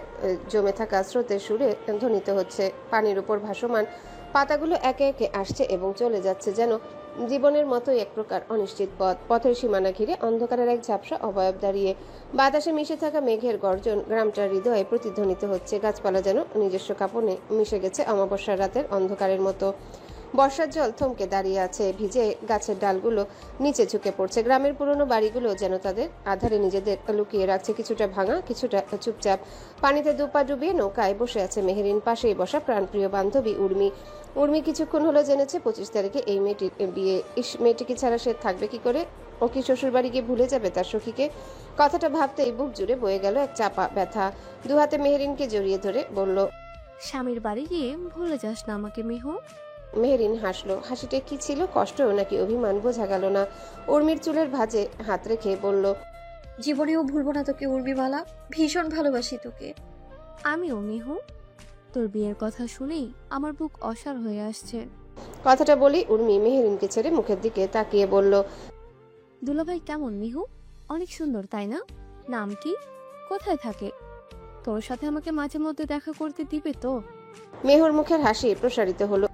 জমে থাকা স্রোতের সুরে ধ্বনিত হচ্ছে। পানির উপর ভাসমান পাতাগুলো একে একে আসছে এবং চলে যাচ্ছে, যেন জীবনের মতোই এক প্রকার অনিশ্চিত পথ। পথের সীমানা ঘিরে অন্ধকারের এক ঝাপসা অবয়ব দাঁড়িয়ে। বাতাসে মিশে থাকা মেঘের গর্জন গ্রামটার হৃদয়ে প্রতিধ্বনিত হচ্ছে। গাছপালা যেন নিজস্ব কাঁপনে মিশে গেছে অমাবস্যার রাতের অন্ধকারের মতো। বর্ষার জল থমকে দাঁড়িয়ে আছে, ভিজে গাছের ডালগুলো নিচে ঝুঁকে পড়ছে। গ্রামের পুরনো বাড়িগুলো যেন তাদের আধারে নিজেদের লুকিয়ে রাখছে, কিছুটা ভাঙা, কিছুটা চুপচাপ। পানিতে দুপা ডুবিয়ে নৌকায় বসে আছে মেহেরিন, পাশেই বসা প্রাণপ্রিয় বান্ধবী উর্মি। উর্মি কিছুক্ষণ হলো জেনেছে 25 তারিখে এই মেয়েটির বিয়ে। মেয়েটিকে ছাড়া সে থাকবে কি করে? ও কি শ্বশুর বাড়ি গিয়ে ভুলে যাবে তার সখীকে? কথাটা ভাবতেই বুক জুড়ে বয়ে গেল এক চাপা ব্যথা। দুহাতে মেহেরিনকে জড়িয়ে ধরে বলল, স্বামীর বাড়ি গিয়ে ভুলে যাস না আমাকে মিহু। মেহেরিন হাসলো। হাসিটা কি ছিল, কষ্ট নাকি অভিমান বোঝা গেল না। উর্মির চুলের ভাঁজে হাত রেখে বলল, জীবনেও ভুলবো না তোকে উর্মিমালা, ভীষণ ভালোবাসি তোকে। আমিও মিহু, তোর বিয়ের কথা শুনেই আমার বুক অসাড় হয়ে আসছে। কথাটা বলি উর্মি মেহেরিনকে ছেড়ে মুখের দিকে তাকিয়ে বলল, দুলাভাই কেমন মিহু? অনেক সুন্দর তাই না? নাম কি? কোথায় থাকে? তোর সাথে আমাকে মাঝে মধ্যে দেখা করতে দিবে তো? মেহুর মুখের হাসি প্রসারিত হলো।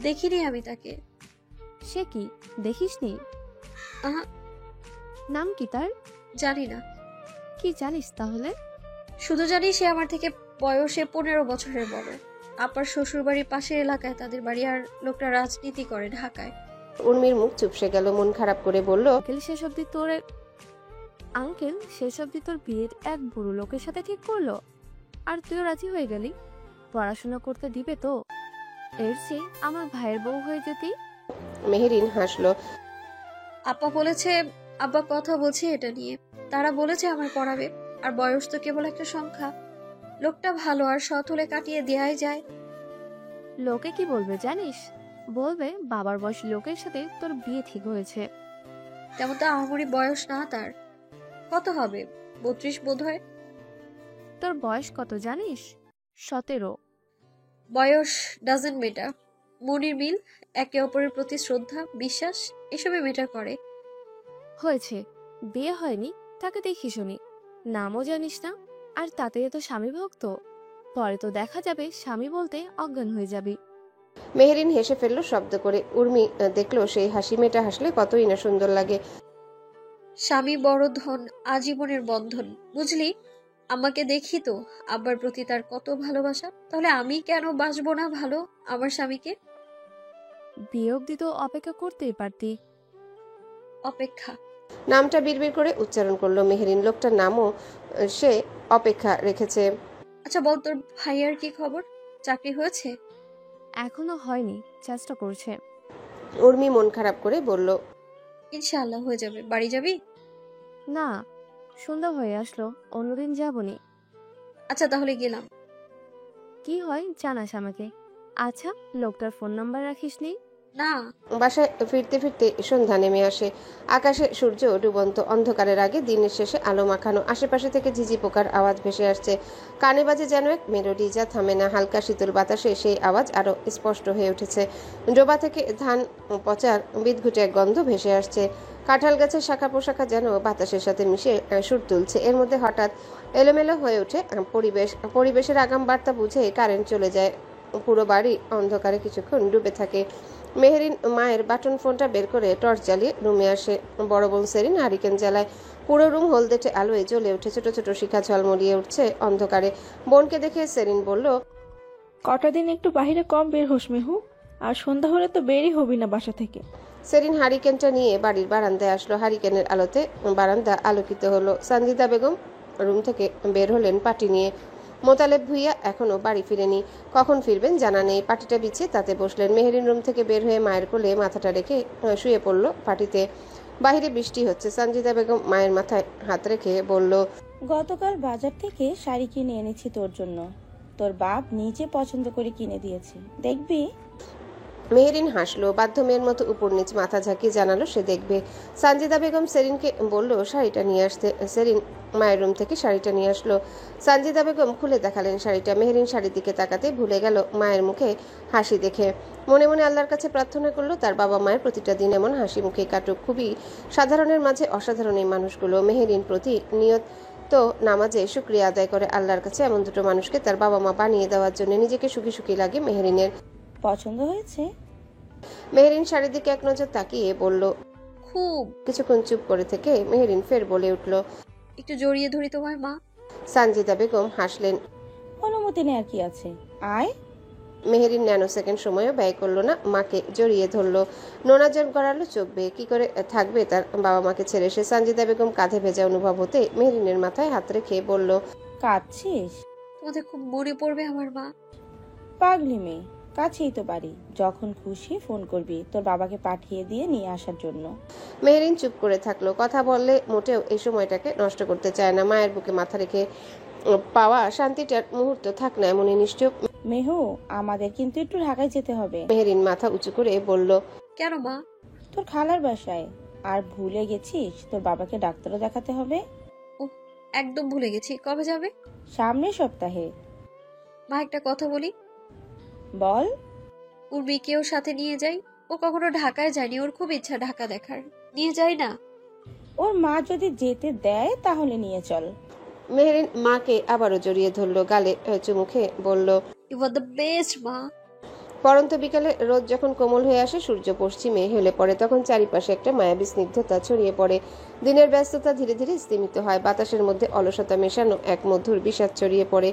দেখিনি আমি তাকে। সে কি দেখিসনি? আহা, নাম কি তার? জানি না। কি জানিস তাহলে? শুধু জানি সে আমার থেকে বয়সে 15 বছরের বড়। আপার শ্বশুর বাড়ির পাশের এলাকায় তাদের বাড়ি, আর লোকটা রাজনীতি করে ঢাকায়। উর্মির মুখ চুপসে গেল, মন খারাপ করে বলল, আঙ্কেল শেষ অব্দি তোর বিয়ের এক বুড়ো লোকের সাথে ঠিক করলো, আর তুইও রাজি হয়ে গেলি? পড়াশোনা করতে দিবে তো? এর চেয়ে আমার ভাইয়ের বউ হয়ে যেতি। মেহেরিন হাসলো। আপা বলেছে, আব্বা কথা বলছে এটা নিয়ে। তারা বলেছে আমার পড়াবে, আর বয়স তো কেবল একটা সংখ্যা। লোকটা ভালো আর সৎ হলে কাটিয়ে দেয়াই যায়। লোকে কি বলবে জানিস? বলবে বাবার বয়স লোকের সাথে তোর বিয়ে ঠিক হয়েছে। তেমন তো আহামরি বয়স না তার। কত হবে? 32 বোধ হয়। তোর বয়স কত জানিস? 17। বয়স ডাজেন্ট মেটার। মনির মিল, একে অপরের প্রতি শ্রদ্ধা, বিশ্বাস, এসবে মেটার করে। হয়েছে, বিয়ে হয়নি তাকে দেখি শুনি, নামও জানিস না, আর তাতে তো স্বামী ভক্ত। পরে তো দেখা যাবে স্বামী বলতে অজ্ঞান হয়ে যাবি। মেহেরিন হেসে ফেলল শব্দ করে। উর্মি দেখলো সেই হাসি মেয়েটা হাসলে কতই না সুন্দর লাগে। স্বামী বড় ধন, আজীবনের বন্ধন, বুঝলি? আমাকে দেখি তো আব্বার প্রতি তার কত ভালোবাসা। তাহলে আমি কেন বাসবো না ভালো আমার স্বামীকে? বিয়ে অব্দি তো অপেক্ষা করতেই পারতি। অপেক্ষা? নামটা বিড়বিড় করে উচ্চারণ করলো মেহেরিন। লোকটার নামও সে অপেক্ষা রেখেছে। আচ্ছা বল, তোর ভাইয়ার কি খবর? চাকরি হয়েছে? এখনো হয়নি, চেষ্টা করছে। উর্মি মন খারাপ করে বলল, ইনশাআল্লাহ হয়ে যাবে। বাড়ি যাবি? না, সন্ধ্যা হয়ে আসলো, অন্যদিন যাবনি। আচ্ছা তাহলে গেলাম। কি হয় জানাস আমাকে। আচ্ছা, লোকটার ফোন নাম্বার রাখিসনি? না। বাসায় ফিরতে ফিরতে সন্ধ্যা নেমে আসে। আকাশে সূর্য ডুবন্ত, অন্ধকারের আগে দিনের শেষে আলো মাখানো। আশেপাশে থেকে ঝিঝি পোকার আওয়াজ ভেসে আসছে। কানে বাজে যেন এক মেলোডি, যা থামে না। হালকা শীতল বাতাসে সেই আওয়াজ আরো স্পষ্ট হয়ে উঠেছে। ডোবা থেকে ধান পচার বিদঘুটে এক গন্ধ ভেসে আসছে। কাঁঠাল গাছের শাখা পোশাখা যেন বাতাসের সাথে মিশে সুর তুলছে। এর মধ্যে হঠাৎ এলোমেলো হয়ে ওঠে পরিবেশের আগাম বার্তা বুঝে কারেন্ট চলে যায়। পুরো বাড়ি অন্ধকারে কিছুক্ষণ ডুবে থাকে। মেহেরিন মায়ের বাটন ফোনটা বের করে টর্চ জ্বালিয়ে রুমে আসে। বড় বোন সেরিন হারিকেন জ্বালায়। পুরো রুম হলদেটে আলোয় জ্বলে উঠে, ছোট ছোট শিখা ঝলমলিয়ে উঠছে অন্ধকারে। বোনকে দেখে সেরিন বলল, কটা দিন একটু বাহিরে কম বের হোস মেহু, আর সন্ধ্যা হলে তো বেরই হবি না বাসা থেকে। সেরিন হারিকেনটা নিয়ে বাড়ির বারান্দায় আসলো। হারিকেনের আলোতে বারান্দা আলোকিত হলো। সানজিদা বেগম রুম থেকে বের হলেন পাটি নিয়ে। মোতালেব ভুইয়া এখনো বাড়ি ফিরেনি, কখন ফিরবেন জানা নেই। পাটিটা বিছিয়ে তাতে বসলেন। মেহেরিন রুম থেকে বের হয়ে মায়ের কোলে মাথাটা রেখে শুয়ে পড়ল পাটিতে। বাহিরে বৃষ্টি হচ্ছে। সানজিদা বেগম মায়ের মাথায় হাত রেখে বলল, গতকাল বাজার থেকে শাড়ি কিনে এনেছি তোর জন্য। তোর বাপ নিজে পছন্দ করে কিনে দিয়েছে, দেখবি। মেহেরিন হাসলো, বাধ্য মেয়ের মতো উপর নিচ মাথা ঝাঁকিয়ে জানালো সে দেখবে। সানজিদা বেগম সেরিনকে বলল শাড়িটা নিয়ে আসতে। সেরিন মায়ের রুম থেকে শাড়িটা নিয়ে আসলো। সানজিদা বেগম খুলে দেখালেন শাড়িটা। মেহেরিন শাড়ির দিকে তাকাতে ভুলে গেল মায়ের মুখে হাসি দেখে। মনে মনে আল্লাহর কাছে প্রার্থনা করলো তার বাবা মায়ের প্রতিটা দিন এমন হাসি মুখে কাটুক। খুবই সাধারণের মাঝে অসাধারণ এই মানুষগুলো। মেহেরিন প্রতি নিয়ত তো নামাজে শুকরিয়া আদায় করে আল্লাহর কাছে এমন দুটো মানুষকে তার বাবা মা বানিয়ে দেওয়ার জন্য। নিজেকে সুখী সুখী লাগে মেহেরিনের। পছন্দ হয়েছে? মেহেরিন শাড়ির দিকে এক নজর তাকিয়ে বলল। খুব। কিছুক্ষণ চুপ করে থেকে মেহেরিন ফের বলে উঠল, একটু জড়িয়ে ধরি তোমায় মা। সানজিদা বেগম হাসলেন। অনুমতি নেয়ার কি আছে, আয়। মেহেরিন ন্যানো সেকেন্ড সময়ও ব্যয় করলো না, মাকে জড়িয়ে ধরলো। নোনাজল গড়ালো চোখ বেয়ে। কি করে থাকবে তার বাবা মাকে ছেড়ে? সে সানজিদা বেগম কাঁধে ভেজা অনুভব হতে মেহেরিনের মাথায় হাত রেখে বলল, কাঁদছিস? তোমাদের খুব মনে পড়বে আমার মা। পাগলি মেয়ে, কাছেই তো বাড়ি, যখন খুশি ফোন করবি তোর বাবাকে পাঠিয়ে দিয়ে নিয়ে আসার জন্য। মেহেরিন চুপ করে থাকলো। কথা বললে মোটেও এই সময়টাকে নষ্ট করতে চায় না। মায়ের বুকে মাথা রেখে পাওয়া শান্তিটার মুহূর্ত থাক না এমনই নিশ্চুপ। মেহু, আমাদের কিন্তু একটু ঢাকায় যেতে হবে। মেহেরিন মাথা উঁচু করে বলল, কেন মা? তোর খালার বাসায়। আর ভুলে গেছিস তোর বাবাকে ডাক্তারও দেখাতে হবে। ও, একদম ভুলে গেছি। কবে যাবে? সামনের সপ্তাহে। মা একটা কথা বলি। বল। উর্মিকেও সাথে নিয়ে যাই। ও কখনো ঢাকায় যায়নি, ওর খুব ইচ্ছা ঢাকা দেখার। নিয়ে যাই না? ওর মা যদি যেতে দেয় তাহলে নিয়ে চল। মেহেরিন মাকে আবারও জড়িয়ে ধরলো, গালে চুমুখে বলল, ইউ আর দ্য বেস্ট মা। পরন্ত বিকালে রোদ যখন কোমল হয়ে আসে, সূর্য পশ্চিমে হেলে পড়ে, তখন চারিপাশে একটা মায়াবী স্নিগ্ধতা ছড়িয়ে পড়ে। দিনের ব্যস্ততা ধীরে ধীরে স্তিমিত হয়। বাতাসের মধ্যে অলসতা মেশানো এক মধুর বিষাদ ছড়িয়ে পড়ে।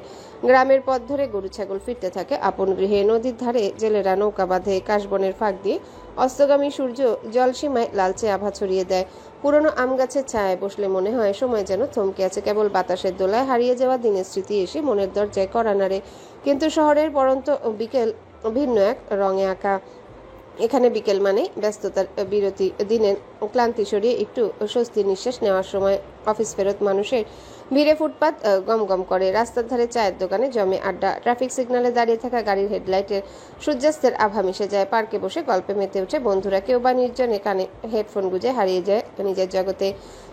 গ্রামের পথ ধরে গরু ছাগল ফিরতে থাকে আপন গৃহে। নদীর ধারে জেলেরা নৌকা বাঁধে। কাশবনের ফাঁক দিয়ে অস্তগামী সূর্য জলসীমায় লালচে আভা ছড়িয়ে দেয়। পুরনো আম গাছের ছায়ায় বসলে মনে হয় সময় যেন থমকে আছে। কেবল বাতাসের দোলায় হারিয়ে যাওয়া দিনের স্মৃতি এসে মনের দরজায় কড়া নাড়ে। কিন্তু শহরের পরন্ত বিকেল ভিন্ন এক রঙে আঁকা। এখানে বিকেল মানে ব্যস্ততার বিরতি, দিনের ক্লান্তি সরিয়ে একটু স্বস্তির নিঃশ্বাস নেওয়ার সময়। অফিস ফেরত মানুষের ভিড়ে ফুটপাত গম গম করে। রাস্তার ধারে চায়ের দোকানে জমে আড্ডা। ট্রাফিক সিগন্যালে দাঁড়িয়ে থাকা গাড়ির হেডলাইটের সূর্যাস্তের আভা মিশে যায়। পার্কে বসে গল্পে মেতে ওঠে বন্ধুরা। কেউ বা নির্জনে কানে হেডফোন গুঁজে হারিয়ে যায় নিজের জগতে।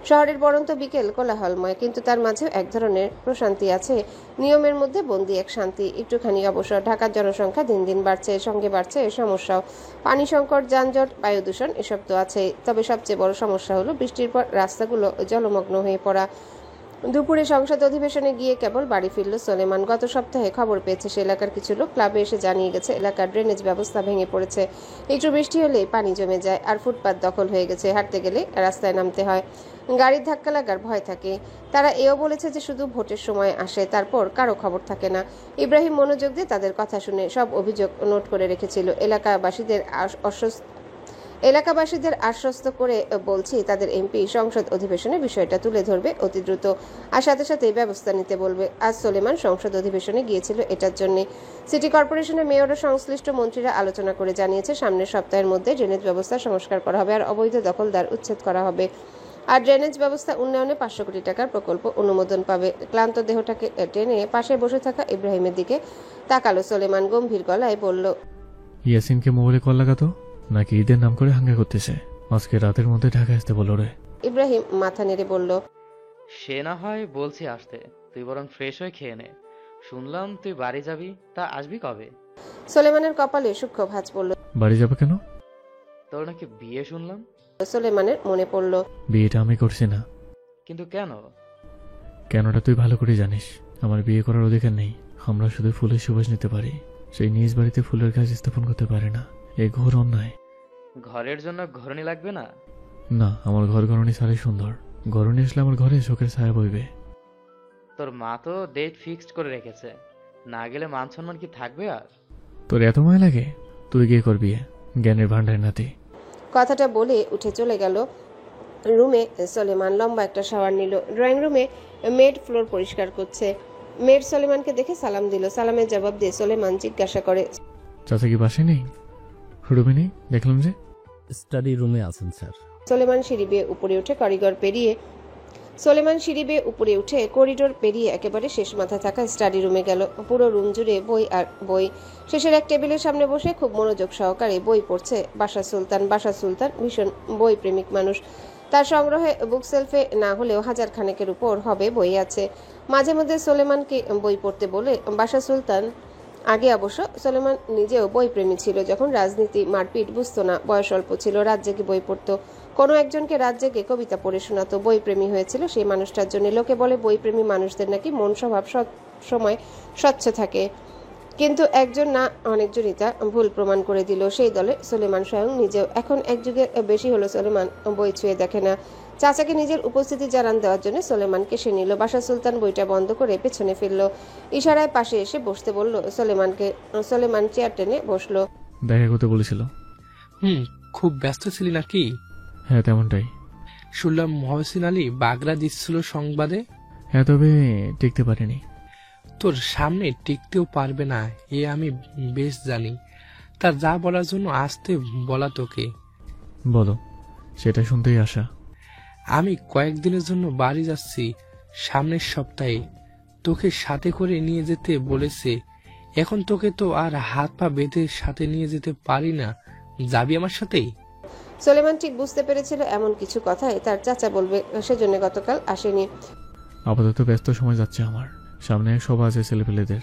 শহরের পরন্ত বিকেল কোলাহলময়, কিন্তু তার মাঝেও এক ধরনের প্রশান্তি আছে। নিয়মের মধ্যে বন্দি এক শান্তি, একটুখানি অবসর। ঢাকার জনসংখ্যা দিন দিন বাড়ছে, সঙ্গে বাড়ছে সমস্যাও। পানি সংকট, যানজট, বায়ু দূষণ এসব তো আছেই। তবে সবচেয়ে বড় সমস্যা হলো বৃষ্টির পর রাস্তাগুলো জলমগ্ন হয়ে পড়া। দুপুরে সংসদ অধিবেশনে গিয়ে কেবল বাড়ি ফিরল সোলেমান। গত সপ্তাহে খবর পেয়েছে সে এলাকার কিছু লোক ক্লাবে এসে জানিয়ে গেছে এলাকার ড্রেনেজ ব্যবস্থা ভেঙে পড়েছে। একটু বৃষ্টি হলেই পানি জমে যায়, আর ফুটপাত দখল হয়ে গেছে। হাঁটতে গেলে রাস্তায় নামতে হয়, গাড়ির ধাক্কা লাগার ভয় থাকে। তারা এও বলেছে যে শুধু ভোটের সময় আসে, তারপর কারো খবর থাকে না। ইব্রাহিম মনোযোগ দিয়ে তাদের কথা শুনে সব অভিযোগ নোট করে রেখেছিল। এলাকাবাসীদের আশ্বস্ত করে বলছি তাদের এমপি সংসদ অধিবেশনে বিষয়টা তুলে ধরবে অতি দ্রুত, আর সাথে সাথে ব্যবস্থা নিতে বলবে। আজ সোলেমান সংসদ অধিবেশনে গিয়েছিল এটার জন্য। সিটি কর্পোরেশনের মেয়র ও সংশ্লিষ্ট মন্ত্রীরা আলোচনা করে জানিয়েছে সামনের সপ্তাহের মধ্যে ড্রেনেজ ব্যবস্থা সংস্কার করা হবে, আর অবৈধ দখলদার উচ্ছেদ করা হবে। আর ড্রেনেজ ব্যবস্থা উন্নয়নে 500 কোটি টাকার প্রকল্প অনুমোদন পাবে। ক্লান্ত দেহটাকে টেনে পাশে বসে থাকা ইব্রাহিমের দিকে তাকালো সোলেমান। গম্ভীর গলায় বলল, ইয়াসিনকে মোবাইলে কল লাগাতো, নাকি ঈদের নাম করে হাঙ্গা করতেছে? আজকে রাতের মধ্যে ঢাকা আসতে বললো রে। ইব্রাহিম মাথা নেড়ে বলল, সে না হয় বলছি আসতে, তুই বরং ফ্রেশ হয়ে খেয়ে নে। শুনলাম তুই বাড়ি যাবি, তা আসবি কবে? সোলেমানের কপালে সূক্ষ্ম ভাঁজ পড়ল। বাড়ি যাবে কেন? তোর নাকি বিয়ে শুনলাম। সোলেমানের মনে পড়ল, বিয়েটা আমি করছি না। কিন্তু কেন? কেনটা তুই ভালো করে জানিস। আমার বিয়ে করার অধিকার নেই। আমরা শুধু ফুলের সুবাস নিতে পারি, সেই নিজ বাড়িতে ফুলের গাছ স্থাপন করতে পারে না। এই ঘোর অন্যায়। ঘরের জন্য ঘরণী লাগবে না? না, আমার ঘর ঘরণী সারাই সুন্দর। ঘরণী আসলে আমার ঘরে শোকের ছায়া বইবে। তোর মা তো ডেট ফিক্সড করে রেখেছে, না গেলে মান সম্মান কি থাকবে? আর তোর এত মায় লাগে? তুই গিয়ে কর বিয়ে, জ্ঞানের ভান্ডার নাতি। কথাটা বলে উঠে চলে গেল রুমে। সোলেমান লম্বা একটা শাওয়ার নিল। ড্রয়িং রুমে মেড ফ্লোর পরিষ্কার করছে। মেড সোলেমানকে দেখে সালাম দিল। সালামের জবাব দিয়ে সোলেমান জিজ্ঞাসা করে, চাচা কি বাসায় নেই? রুমে নেই, দেখলাম যে। স্টাডি রুমে আছেন স্যার। সোলেমান সিঁড়ি বেয়ে উপরে উঠে করিডর পেরিয়ে সোলেমান সিঁড়ি বেয়ে উপরে উঠে করিডোর পেরিয়ে একেবারে শেষ মাথা থাকা স্টাডি রুমে গেল। পুরো রুম জুড়ে বই আর বই। শেষের এক টেবিলের সামনে বসে খুব মনোযোগ সহকারে বই পড়ছে বাশা সুলতান। বাশা সুলতান ভীষণ বই প্রেমিক মানুষ। তার সংগ্রহে বুক সেলফে না হলেও হাজার খানেকের উপর হবে বই আছে। মাঝে মধ্যে সোলেমানকে বই পড়তে বলে বাশা সুলতান। আগে অবশ্য সোলেমান নিজেও বই প্রেমী ছিল, যখন রাজনীতি মারপিট বুঝতো না, বয়স অল্প ছিল, রাত জেগে বই পড়তো, কোনো একজনকে রাত জেগে কবিতা পড়ে শোনাতো। বই প্রেমী হয়েছিল সেই মানুষটার জন্য। লোকে বলে বই প্রেমী মানুষদের নাকি মন স্বভাব সময় স্বচ্ছ থাকে, কিন্তু একজন না অনেকজনই তা ভুল প্রমাণ করে দিল। সেই দলে সোলেমান স্বয়ং নিজেও। এখন এক যুগের বেশি হলো সোলেমান বই ছুঁয়ে দেখে না। চাচাকে নিজের উপস্থিতি জানান দেওয়ার জন্য সোলেমানকে সে নিল। বাশা সুলতান বইটা বন্ধ করে পেছনে ফিরল। ইশারায় পাশে এসে বসতে বলল সোলেমানকে। সোলেমান চেয়ার টেনে বসলো। দেখা করতে বলেছিল। খুব ব্যস্ত ছিলি নাকি? হ্যাঁ, তেমনটাই। শুনলাম মহসিন আলী বাগড়া দিচ্ছিল সংবাদে। হ্যাঁ, তবে টিকতে পারিনি। তোর সামনে টিকতেও পারবে না এ আমি বেশ জানি। তার যা বলার জন্য আসতে বলা তোকে। বলো, সেটা শুনতেই আসা। আমি কয়েকদিনের জন্য বাড়ি যাচ্ছি সামনের সপ্তাহে। তোকে সাথে করে নিয়ে যেতে বলেছে। এখন তোকে তো আর হাত পা বেঁধে সাথে নিয়ে যেতে পারি না। যাবি আমার সাথেই? সোলেমান ঠিক বুঝতে পেরেছিল এমন কিছু কথাই তার চাচা বলবে, সেজন্য গতকাল আসেনি। আপাতত ব্যস্ত সময় যাচ্ছে আমার। সামনে এক সভা আছে ছেলেপেলেদের,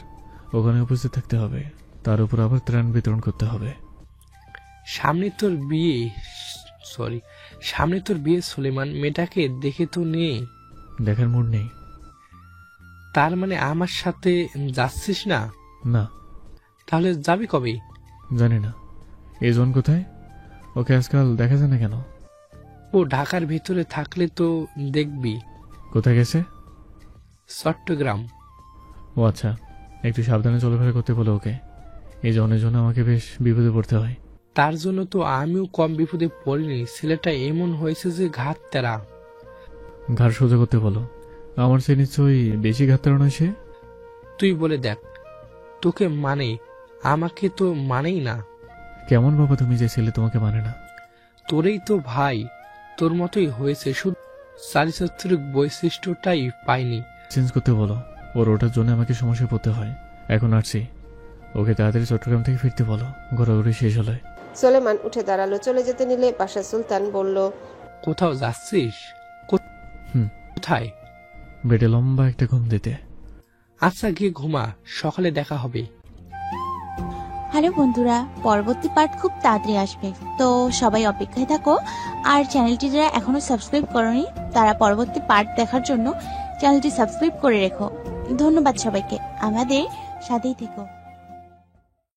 ওখানে উপস্থিত থাকতে হবে। তার উপর আবার ত্রাণ বিতরণ করতে হবে। সামনে তোর বিয়ে সোলেমান। মেয়েটাকে দেখে তো নে। দেখার মুড নেই। তার মানে আমার সাথে যাচ্ছিস না? না। তাহলে যাবি কবে? জানি না। এই জন কোথায়? ওকে আজকাল দেখা যায় না কেন? ও ঢাকার ভিতরে থাকলে তো দেখবি। কোথায় গেছে? চট্টগ্রাম। ও আচ্ছা, একটু সাবধানে চলাফেরা করতে বলো ওকে। এই জনের জন্য আমাকে বেশ বিপদে পড়তে হয়। তার জন্য তো আমিও কম বিপদে পড়িনি। ছেলেটা এমন হয়েছে যে ঘাট তেরা। ঘাড় সোজা করতে বলো। আমার সে নিশ্চয়ই বেশি ঘাত তেরা নয় সে। তুই বলে দেখ, তোকে মানে, আমাকে তো মানেই না। কেমন বাবা তুমি যে ছেলে তোমাকে মানে না? তোরেই তো ভাই, তোর মতোই হয়েছে, শুধু চারিত্রিক বৈশিষ্ট্যটাই পাইনি। চেঞ্জ করতে বলো। ওটার জন্য আমাকে সমস্যায় পড়তে হয়। এখন আসছি, ওকে তাড়াতাড়ি চট্টগ্রাম থেকে ফিরতে বলো, ঘোরাঘুরি শেষ হলে। সোলেমান উঠে দাঁড়ালো। চলে যেতে নিলে বাশা সুলতান বলল, কোথাও যাচ্ছিস? কোথায়? বেডে লম্বা একটা ঘুম দিতে। আচ্ছা, গিয়ে ঘুমা, সকালে দেখা হবে। হ্যালো বন্ধুরা, পরবর্তী পার্ট খুব তাড়াতাড়ি আসবে, তো সবাই অপেক্ষায় থাকো। আর চ্যানেলটি যারা এখনো সাবস্ক্রাইব করোনি তারা পরবর্তী পার্ট দেখার জন্য চ্যানেলটি সাবস্ক্রাইব করে রেখো। ধন্যবাদ সবাইকে, আমাদের সাথেই থেকো।